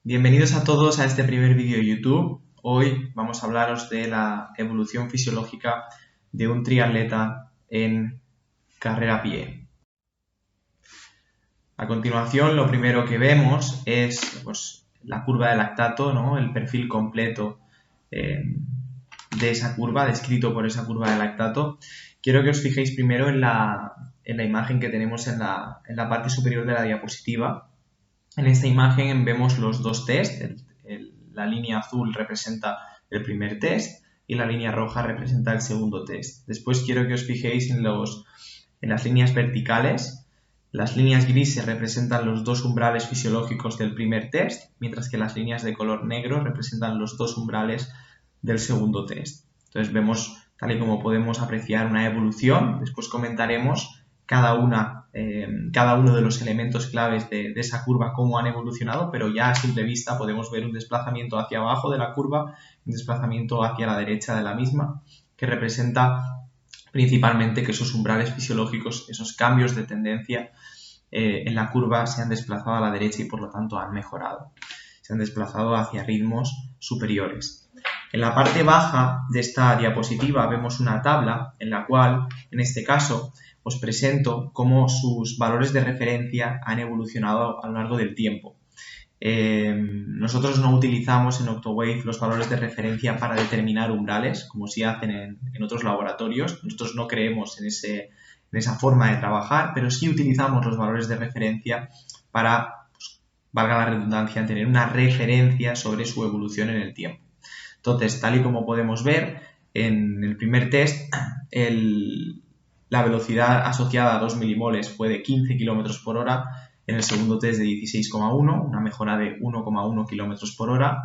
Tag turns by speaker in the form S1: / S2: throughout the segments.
S1: Bienvenidos a todos a este primer vídeo de YouTube. Hoy vamos a hablaros de la evolución fisiológica de un triatleta en carrera a pie. A continuación, lo primero que vemos es la curva de lactato, ¿no? El perfil completo de esa curva, descrito por esa curva de lactato. Quiero que os fijéis primero en la imagen que tenemos en la parte superior de la diapositiva. En esta imagen vemos los dos test. La línea azul representa el primer test y la línea roja representa el segundo test. Después quiero que os fijéis en las líneas verticales. Las líneas grises representan los dos umbrales fisiológicos del primer test, mientras que las líneas de color negro representan los dos umbrales del segundo test. Entonces vemos, tal y como podemos apreciar, una evolución. Después comentaremos cada uno de los elementos claves de esa curva, cómo han evolucionado, pero ya a simple vista podemos ver un desplazamiento hacia abajo de la curva, un desplazamiento hacia la derecha de la misma, que representa principalmente que esos umbrales fisiológicos, esos cambios de tendencia en la curva se han desplazado a la derecha y por lo tanto han mejorado. Se han desplazado hacia ritmos superiores. En la parte baja de esta diapositiva vemos una tabla en la cual, en este caso, os presento cómo sus valores de referencia han evolucionado a lo largo del tiempo. Nosotros no utilizamos en Octowave los valores de referencia para determinar umbrales, como sí hacen en otros laboratorios. Nosotros no creemos en esa forma de trabajar, pero sí utilizamos los valores de referencia para, valga la redundancia, tener una referencia sobre su evolución en el tiempo. Entonces, tal y como podemos ver, en el primer test, la velocidad asociada a 2 milimoles fue de 15 km por hora, en el segundo test de 16,1, una mejora de 1,1 km por hora.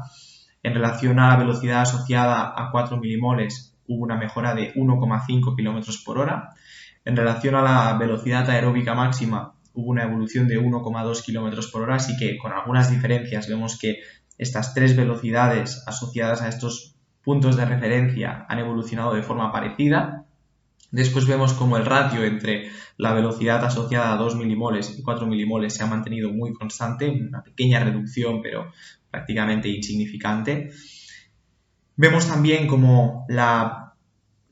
S1: En relación a la velocidad asociada a 4 milimoles hubo una mejora de 1,5 km por hora. En relación a la velocidad aeróbica máxima hubo una evolución de 1,2 km por hora, así que con algunas diferencias vemos que estas tres velocidades asociadas a estos puntos de referencia han evolucionado de forma parecida. Después vemos como el ratio entre la velocidad asociada a 2 milimoles y 4 milimoles se ha mantenido muy constante, una pequeña reducción pero prácticamente insignificante. Vemos también como la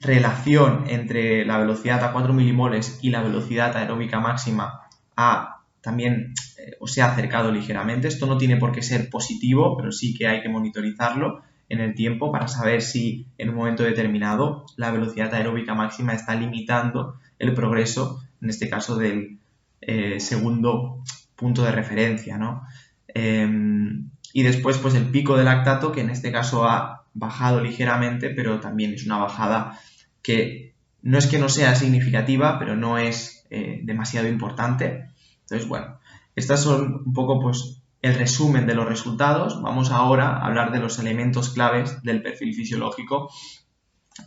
S1: relación entre la velocidad a 4 milimoles y la velocidad aeróbica máxima se ha acercado ligeramente. Esto no tiene por qué ser positivo, pero sí que hay que monitorizarlo en el tiempo para saber si en un momento determinado la velocidad aeróbica máxima está limitando el progreso, en este caso del segundo punto de referencia, ¿no? Y después pues el pico de lactato, que en este caso ha bajado ligeramente, pero también es una bajada que no es que no sea significativa, pero no es demasiado importante. Entonces, bueno, estas son un poco pues el resumen de los resultados. Vamos ahora a hablar de los elementos claves del perfil fisiológico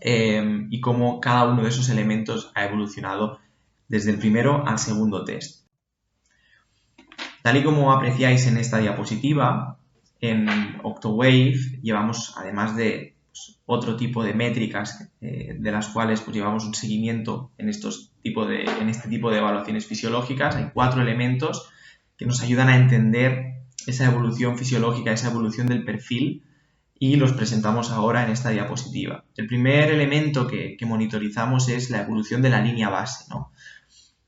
S1: y cómo cada uno de esos elementos ha evolucionado desde el primero al segundo test. Tal y como apreciáis en esta diapositiva, en Octowave llevamos, además de otro tipo de métricas de las cuales llevamos un seguimiento en este tipo de evaluaciones fisiológicas, hay 4 elementos que nos ayudan a entender esa evolución fisiológica, esa evolución del perfil, y los presentamos ahora en esta diapositiva. El primer elemento que monitorizamos es la evolución de la línea base, ¿no?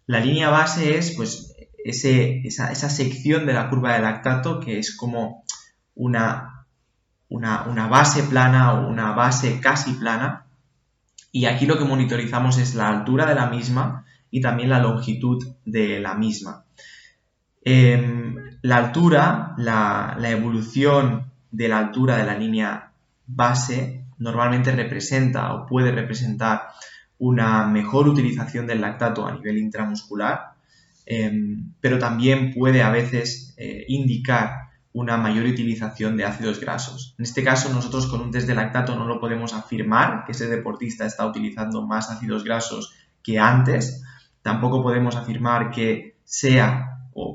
S1: La línea base es esa sección de la curva de lactato que es como una base plana o una base casi plana, y aquí lo que monitorizamos es la altura de la misma y también la longitud de la misma. La altura, la evolución de la altura de la línea base normalmente representa o puede representar una mejor utilización del lactato a nivel intramuscular, pero también puede a veces indicar una mayor utilización de ácidos grasos. En este caso, nosotros con un test de lactato no lo podemos afirmar que ese deportista está utilizando más ácidos grasos que antes. Tampoco podemos afirmar que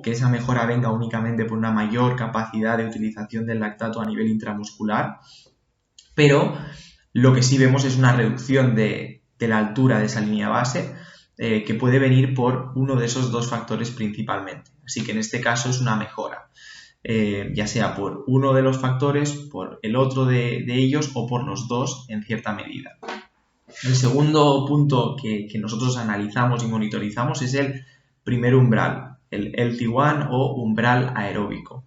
S1: esa mejora venga únicamente por una mayor capacidad de utilización del lactato a nivel intramuscular, pero lo que sí vemos es una reducción de la altura de esa línea base que puede venir por uno de esos dos factores principalmente. Así que en este caso es una mejora. ya sea por uno de los factores, por el otro de ellos o por los dos en cierta medida. El segundo punto que nosotros analizamos y monitorizamos es el primer umbral, el LT1 o umbral aeróbico.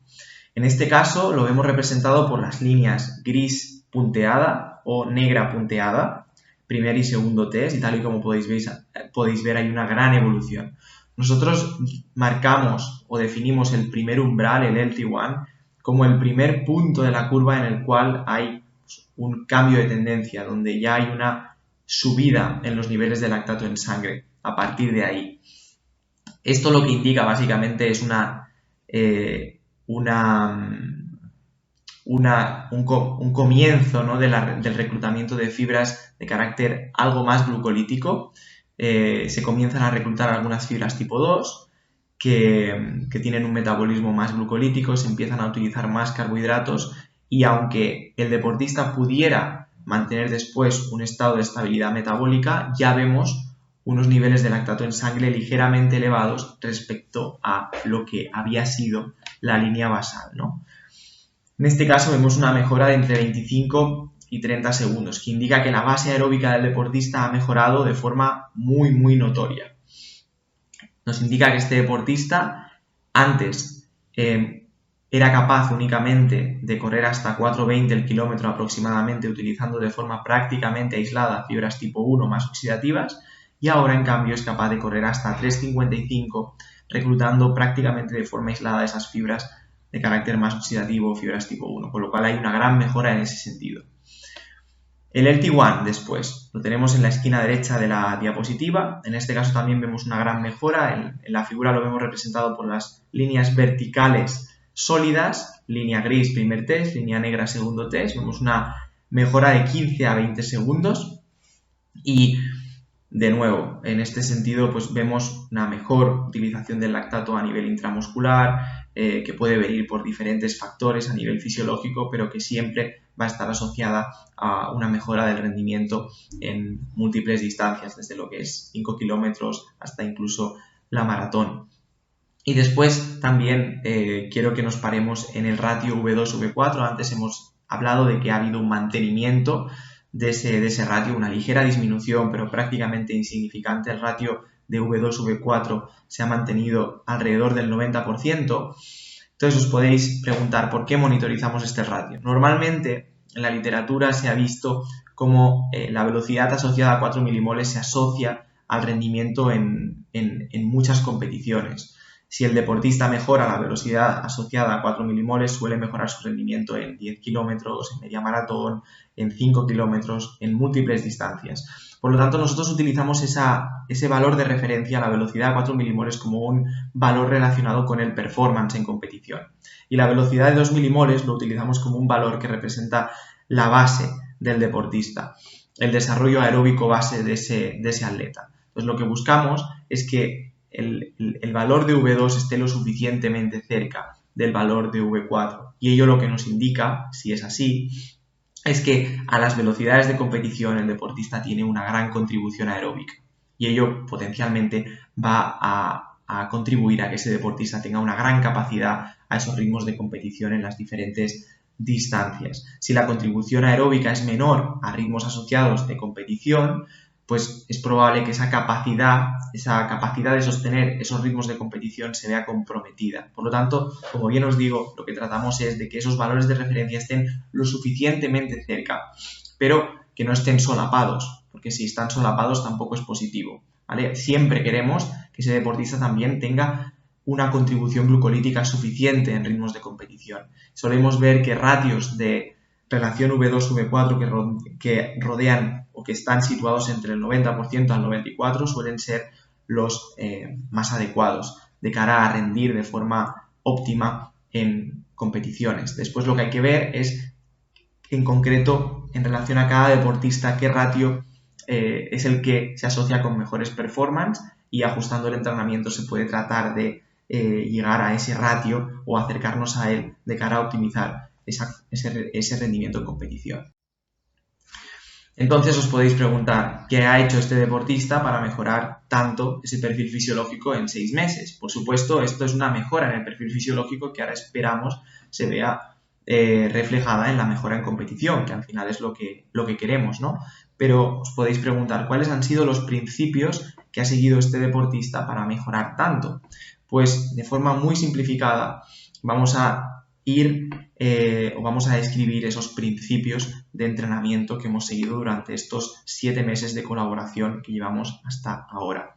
S1: En este caso lo vemos representado por las líneas gris punteada o negra punteada, primer y segundo test, y tal y como podéis ver hay una gran evolución. Nosotros marcamos o definimos el primer umbral, el LT1, como el primer punto de la curva en el cual hay un cambio de tendencia, donde ya hay una subida en los niveles de lactato en sangre a partir de ahí. Esto lo que indica básicamente es un comienzo, ¿no?, del reclutamiento de fibras de carácter algo más glucolítico. Se comienzan a reclutar algunas fibras tipo 2 que tienen un metabolismo más glucolítico, se empiezan a utilizar más carbohidratos y aunque el deportista pudiera mantener después un estado de estabilidad metabólica, ya vemos unos niveles de lactato en sangre ligeramente elevados respecto a lo que había sido la línea basal, ¿no? En este caso vemos una mejora de entre 25 y 30 segundos, que indica que la base aeróbica del deportista ha mejorado de forma muy notoria. Nos indica que este deportista antes era capaz únicamente de correr hasta 4,20 el kilómetro aproximadamente, utilizando de forma prácticamente aislada fibras tipo 1 más oxidativas, y ahora en cambio es capaz de correr hasta 3,55 reclutando prácticamente de forma aislada esas fibras de carácter más oxidativo, fibras tipo 1, con lo cual hay una gran mejora en ese sentido. El LT1 después lo tenemos en la esquina derecha de la diapositiva. En este caso también vemos una gran mejora. En la figura lo vemos representado por las líneas verticales sólidas, línea gris primer test, línea negra segundo test. Vemos una mejora de 15 a 20 segundos y de nuevo, en este sentido, pues vemos una mejor utilización del lactato a nivel intramuscular, que puede venir por diferentes factores a nivel fisiológico, pero que siempre va a estar asociada a una mejora del rendimiento en múltiples distancias, desde lo que es 5 kilómetros hasta incluso la maratón. Y después también quiero que nos paremos en el ratio V2-V4. Antes hemos hablado de que ha habido un mantenimiento de ese ratio, una ligera disminución, pero prácticamente insignificante. El ratio de V2-V4 se ha mantenido alrededor del 90%. Entonces os podéis preguntar por qué monitorizamos este ratio. Normalmente en la literatura se ha visto cómo la velocidad asociada a 4 milimoles se asocia al rendimiento en muchas competiciones. Si el deportista mejora la velocidad asociada a 4 milimoles, suele mejorar su rendimiento en 10 kilómetros, en media maratón, en 5 kilómetros, en múltiples distancias. Por lo tanto, nosotros utilizamos ese valor de referencia, la velocidad de 4 milimoles, como un valor relacionado con el performance en competición. Y la velocidad de 2 milimoles lo utilizamos como un valor que representa la base del deportista, el desarrollo aeróbico base de ese atleta. Entonces, lo que buscamos es que el valor de V2 esté lo suficientemente cerca del valor de V4 y ello lo que nos indica, si es así, es que a las velocidades de competición el deportista tiene una gran contribución aeróbica y ello potencialmente va a contribuir a que ese deportista tenga una gran capacidad a esos ritmos de competición en las diferentes distancias. Si la contribución aeróbica es menor a ritmos asociados de competición, pues es probable que esa capacidad de sostener esos ritmos de competición se vea comprometida. Por lo tanto, como bien os digo, lo que tratamos es de que esos valores de referencia estén lo suficientemente cerca, pero que no estén solapados, porque si están solapados tampoco es positivo, ¿vale? Siempre queremos que ese deportista también tenga una contribución glucolítica suficiente en ritmos de competición. Solemos ver que ratios de relación V2-V4 que rodean o que están situados entre el 90% al 94% suelen ser los más adecuados de cara a rendir de forma óptima en competiciones. Después lo que hay que ver es, en concreto, en relación a cada deportista, qué ratio es el que se asocia con mejores performance y ajustando el entrenamiento se puede tratar de llegar a ese ratio o acercarnos a él de cara a optimizar ese rendimiento en competición. Entonces os podéis preguntar, ¿qué ha hecho este deportista para mejorar tanto ese perfil fisiológico en 6 meses? Por supuesto, esto es una mejora en el perfil fisiológico que ahora esperamos se vea reflejada en la mejora en competición, que al final es lo que queremos, ¿no? Pero os podéis preguntar, ¿cuáles han sido los principios que ha seguido este deportista para mejorar tanto? Pues de forma muy simplificada vamos a vamos a describir esos principios de entrenamiento que hemos seguido durante estos 7 meses de colaboración que llevamos hasta ahora.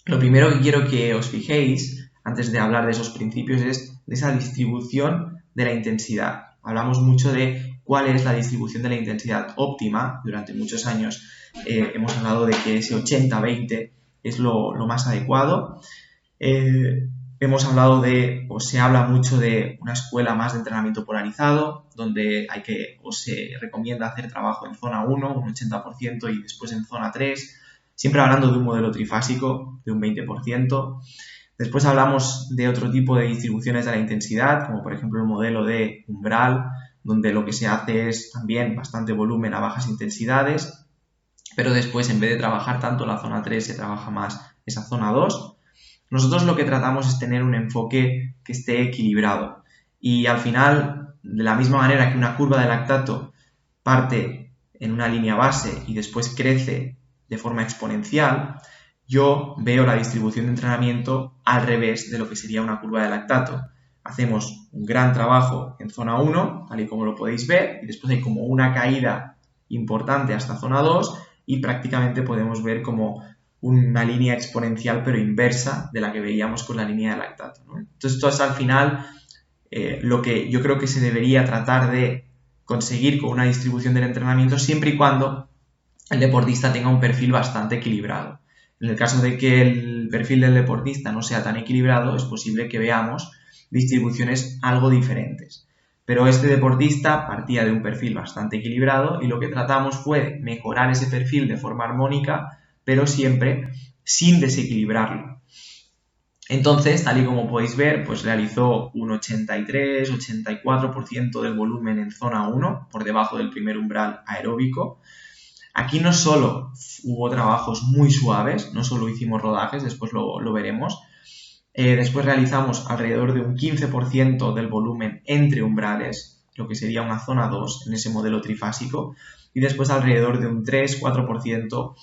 S1: Lo primero que quiero que os fijéis, antes de hablar de esos principios, es de esa distribución de la intensidad. Hablamos mucho de cuál es la distribución de la intensidad óptima. Durante muchos años hemos hablado de que ese 80-20 es lo más adecuado. Hemos hablado se habla mucho de una escuela más de entrenamiento polarizado, donde se recomienda hacer trabajo en zona 1, un 80%, y después en zona 3, siempre hablando de un modelo trifásico de un 20%. Después hablamos de otro tipo de distribuciones de la intensidad, como por ejemplo el modelo de umbral, donde lo que se hace es también bastante volumen a bajas intensidades, pero después en vez de trabajar tanto la zona 3 se trabaja más esa zona 2. Nosotros lo que tratamos es tener un enfoque que esté equilibrado y al final, de la misma manera que una curva de lactato parte en una línea base y después crece de forma exponencial, yo veo la distribución de entrenamiento al revés de lo que sería una curva de lactato. Hacemos un gran trabajo en zona 1, tal y como lo podéis ver, y después hay como una caída importante hasta zona 2 y prácticamente podemos ver como una línea exponencial pero inversa de la que veíamos con la línea de lactato, ¿no? Entonces esto es al final lo que yo creo que se debería tratar de conseguir con una distribución del entrenamiento siempre y cuando el deportista tenga un perfil bastante equilibrado. En el caso de que el perfil del deportista no sea tan equilibrado, es posible que veamos distribuciones algo diferentes. Pero este deportista partía de un perfil bastante equilibrado y lo que tratamos fue mejorar ese perfil de forma armónica, pero siempre sin desequilibrarlo. Entonces, tal y como podéis ver, pues realizó un 83-84% del volumen en zona 1, por debajo del primer umbral aeróbico. Aquí no solo hubo trabajos muy suaves, no solo hicimos rodajes, después lo veremos. Después realizamos alrededor de un 15% del volumen entre umbrales, lo que sería una zona 2 en ese modelo trifásico, y después alrededor de un 3-4%,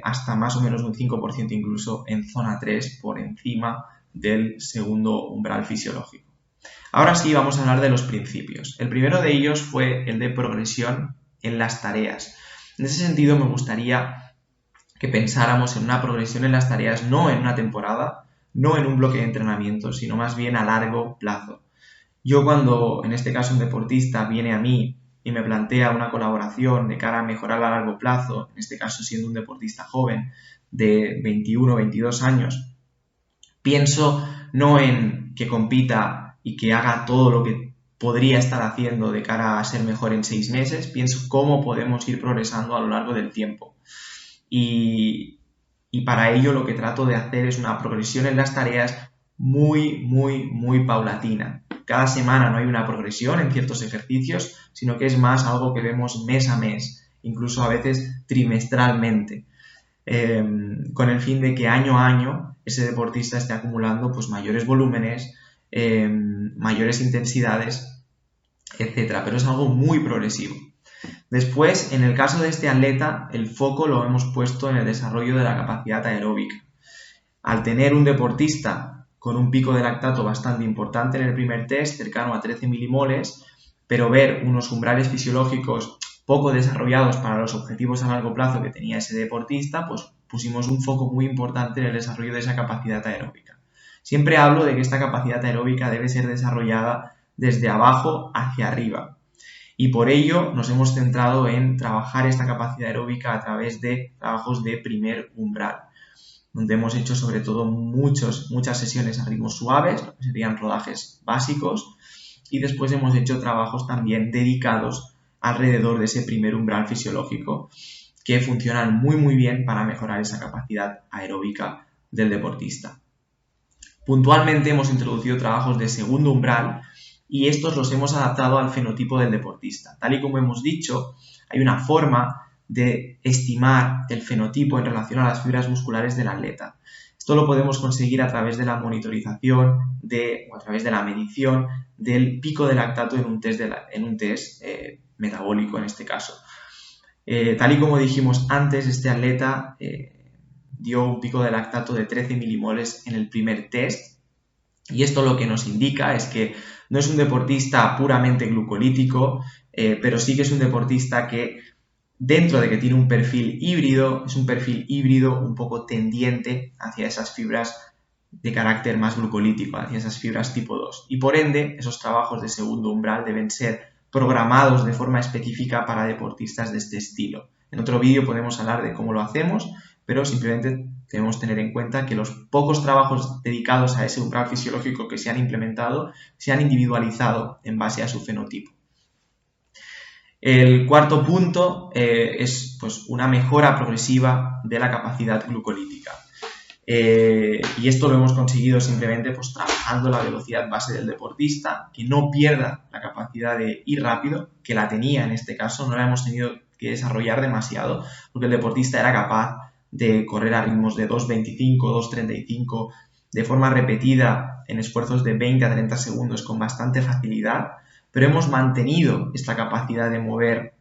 S1: hasta más o menos un 5% incluso en zona 3 por encima del segundo umbral fisiológico. Ahora sí vamos a hablar de los principios. El primero de ellos fue el de progresión en las tareas. En ese sentido me gustaría que pensáramos en una progresión en las tareas no en una temporada, no en un bloque de entrenamiento, sino más bien a largo plazo. Yo cuando, en este caso, un deportista viene a mí y me plantea una colaboración de cara a mejorar a largo plazo, en este caso siendo un deportista joven de 21 o 22 años, pienso no en que compita y que haga todo lo que podría estar haciendo de cara a ser mejor en 6 meses, pienso cómo podemos ir progresando a lo largo del tiempo. Y para ello lo que trato de hacer es una progresión en las tareas muy paulatina. Cada semana no hay una progresión en ciertos ejercicios, sino que es más algo que vemos mes a mes, incluso a veces trimestralmente, con el fin de que año a año ese deportista esté acumulando pues mayores volúmenes, mayores intensidades, etcétera. Pero es algo muy progresivo. Después, en el caso de este atleta, el foco lo hemos puesto en el desarrollo de la capacidad aeróbica. Al tener un deportista con un pico de lactato bastante importante en el primer test, cercano a 13 milimoles, pero ver unos umbrales fisiológicos poco desarrollados para los objetivos a largo plazo que tenía ese deportista, pues pusimos un foco muy importante en el desarrollo de esa capacidad aeróbica. Siempre hablo de que esta capacidad aeróbica debe ser desarrollada desde abajo hacia arriba. Y por ello nos hemos centrado en trabajar esta capacidad aeróbica a través de trabajos de primer umbral, donde hemos hecho sobre todo muchas sesiones a ritmos suaves, que serían rodajes básicos, y después hemos hecho trabajos también dedicados alrededor de ese primer umbral fisiológico, que funcionan muy bien para mejorar esa capacidad aeróbica del deportista. Puntualmente hemos introducido trabajos de segundo umbral, y estos los hemos adaptado al fenotipo del deportista. Tal y como hemos dicho, hay una forma de estimar el fenotipo en relación a las fibras musculares del atleta. Esto lo podemos conseguir a través de la monitorización o a través de la medición del pico de lactato en un test metabólico en este caso. Tal y como dijimos antes, este atleta dio un pico de lactato de 13 milimoles en el primer test, y esto lo que nos indica es que no es un deportista puramente glucolítico, pero sí que es un deportista que, dentro de que tiene un perfil híbrido, es un perfil híbrido un poco tendiente hacia esas fibras de carácter más glucolítico, hacia esas fibras tipo 2. Y por ende, esos trabajos de segundo umbral deben ser programados de forma específica para deportistas de este estilo. En otro vídeo podemos hablar de cómo lo hacemos, pero simplemente debemos tener en cuenta que los pocos trabajos dedicados a ese umbral fisiológico que se han implementado se han individualizado en base a su fenotipo. El cuarto punto es una mejora progresiva de la capacidad glucolítica. Y esto lo hemos conseguido simplemente trabajando la velocidad base del deportista, que no pierda la capacidad de ir rápido, que la tenía en este caso, no la hemos tenido que desarrollar demasiado, porque el deportista era capaz de correr a ritmos de 2.25, 2.35 de forma repetida en esfuerzos de 20 a 30 segundos con bastante facilidad, pero hemos mantenido esta capacidad de mover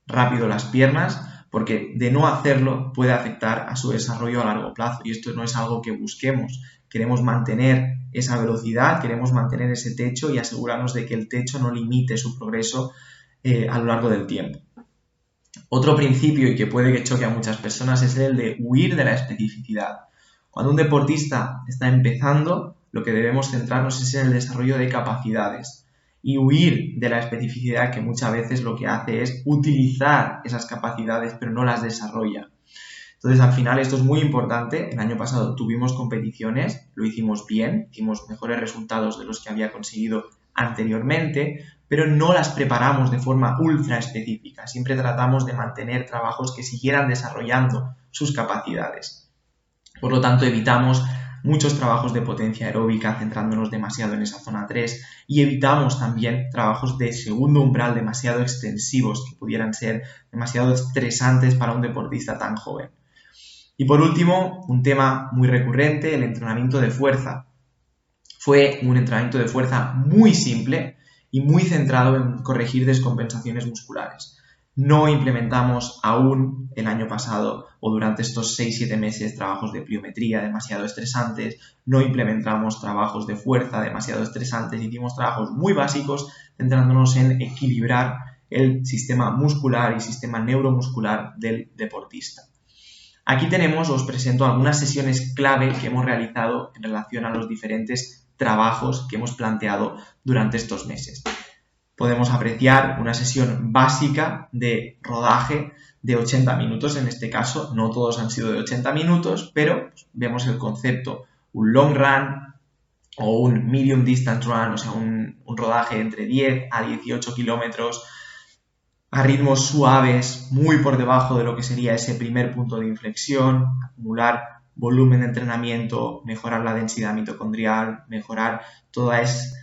S1: rápido las piernas, porque de no hacerlo puede afectar a su desarrollo a largo plazo, y esto no es algo que busquemos. Queremos mantener esa velocidad, queremos mantener ese techo y asegurarnos de que el techo no limite su progreso a lo largo del tiempo. Otro principio, y que puede que choque a muchas personas, es el de huir de la especificidad. Cuando un deportista está empezando, lo que debemos centrarnos es en el desarrollo de capacidades y huir de la especificidad, que muchas veces lo que hace es utilizar esas capacidades pero no las desarrolla. Entonces, al final, esto es muy importante. El año pasado tuvimos competiciones, lo hicimos bien, hicimos mejores resultados de los que había conseguido anteriormente, pero no las preparamos de forma ultra específica. Siempre tratamos de mantener trabajos que siguieran desarrollando sus capacidades. Por lo tanto, evitamos muchos trabajos de potencia aeróbica centrándonos demasiado en esa zona 3, y evitamos también trabajos de segundo umbral demasiado extensivos que pudieran ser demasiado estresantes para un deportista tan joven. Y por último, un tema muy recurrente, el entrenamiento de fuerza. Fue un entrenamiento de fuerza muy simple y muy centrado en corregir descompensaciones musculares. No implementamos aún el año pasado o durante estos 6-7 meses trabajos de pliometría demasiado estresantes, no implementamos trabajos de fuerza demasiado estresantes, hicimos trabajos muy básicos centrándonos en equilibrar el sistema muscular y sistema neuromuscular del deportista. Aquí os presento algunas sesiones clave que hemos realizado en relación a los diferentes trabajos que hemos planteado durante estos meses. Podemos apreciar una sesión básica de rodaje de 80 minutos, en este caso, no todos han sido de 80 minutos, pero vemos el concepto, un long run o un medium distance run, o sea, un rodaje entre 10 a 18 kilómetros a ritmos suaves, muy por debajo de lo que sería ese primer punto de inflexión, acumular volumen de entrenamiento, mejorar la densidad mitocondrial, mejorar todas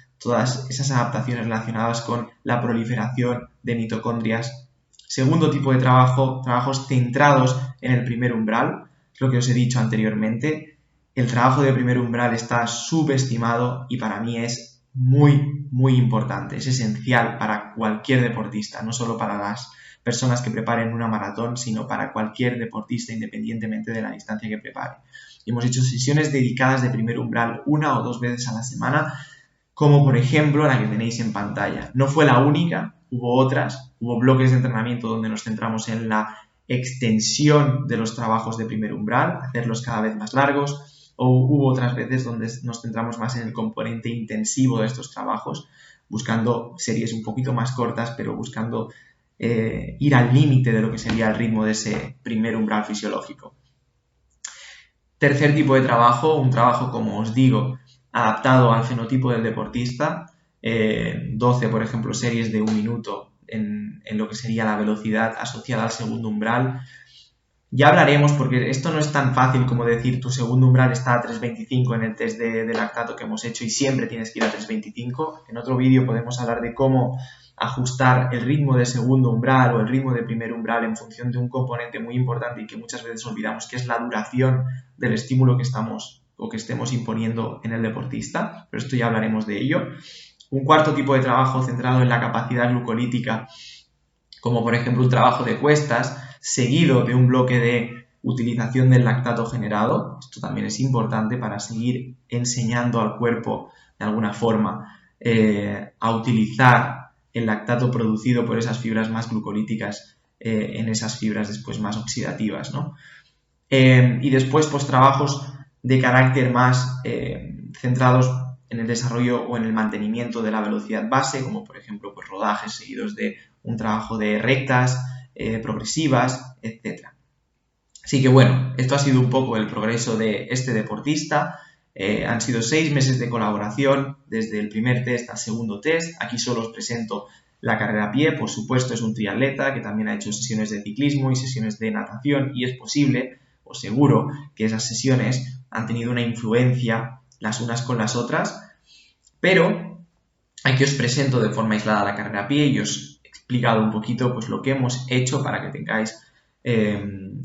S1: esas adaptaciones relacionadas con la proliferación de mitocondrias. Segundo tipo de trabajo, trabajos centrados en el primer umbral, lo que os he dicho anteriormente. El trabajo de primer umbral está subestimado y para mí es muy importante, es esencial para cualquier deportista, no solo para las personas que preparen una maratón, sino para cualquier deportista independientemente de la distancia que prepare. Y hemos hecho sesiones dedicadas de primer umbral 1 o 2 veces a la semana, como por ejemplo la que tenéis en pantalla. No fue la única, hubo otras, hubo bloques de entrenamiento donde nos centramos en la extensión de los trabajos de primer umbral, hacerlos cada vez más largos, o hubo otras veces donde nos centramos más en el componente intensivo de estos trabajos, buscando series un poquito más cortas, pero buscando ir al límite de lo que sería el ritmo de ese primer umbral fisiológico. Tercer tipo de trabajo, un trabajo, como os digo, adaptado al fenotipo del deportista, 12, por ejemplo, series de 1 minuto en lo que sería la velocidad asociada al segundo umbral. Ya hablaremos, porque esto no es tan fácil como decir tu segundo umbral está a 3,25 en el test de lactato que hemos hecho y siempre tienes que ir a 3,25. En otro vídeo podemos hablar de cómo ajustar el ritmo de segundo umbral o el ritmo de primer umbral en función de un componente muy importante y que muchas veces olvidamos, que es la duración del estímulo que estamos o que estemos imponiendo en el deportista, pero esto ya hablaremos de ello. Un cuarto tipo de trabajo centrado en la capacidad glucolítica, como por ejemplo un trabajo de cuestas, seguido de un bloque de utilización del lactato generado. Esto también es importante para seguir enseñando al cuerpo de alguna forma a utilizar el lactato producido por esas fibras más glucolíticas en esas fibras después más oxidativas, ¿no? Y después, pues trabajos de carácter más centrados en el desarrollo o en el mantenimiento de la velocidad base, como por ejemplo pues, rodajes seguidos de un trabajo de rectas, progresivas, etc. Así que bueno, esto ha sido un poco el progreso de este deportista. Han sido 6 meses de colaboración, desde el primer test al segundo test. Aquí solo os presento la carrera a pie. Por supuesto, es un triatleta que también ha hecho sesiones de ciclismo y sesiones de natación, y es posible, o seguro, que esas sesiones han tenido una influencia las unas con las otras, pero aquí os presento de forma aislada la carrera a pie y os he explicado un poquito pues, lo que hemos hecho para que tengáis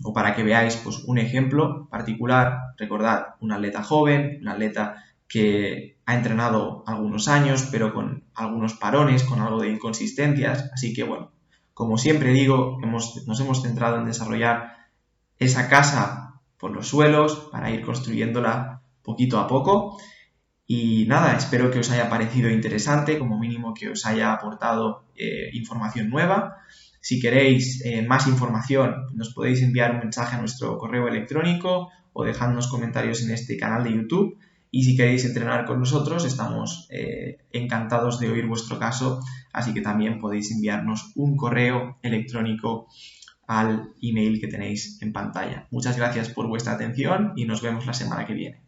S1: o para que veáis pues, un ejemplo particular. Recordad, un atleta joven, un atleta que ha entrenado algunos años, pero con algunos parones, con algo de inconsistencias. Así que, bueno, como siempre digo, nos hemos centrado en desarrollar esa casa por los suelos para ir construyéndola poquito a poco. Y nada, espero que os haya parecido interesante, como mínimo que os haya aportado información nueva. Si queréis más información, nos podéis enviar un mensaje a nuestro correo electrónico o dejadnos comentarios en este canal de YouTube. Y si queréis entrenar con nosotros, estamos encantados de oír vuestro caso, así que también podéis enviarnos un correo electrónico al email que tenéis en pantalla. Muchas gracias por vuestra atención y nos vemos la semana que viene.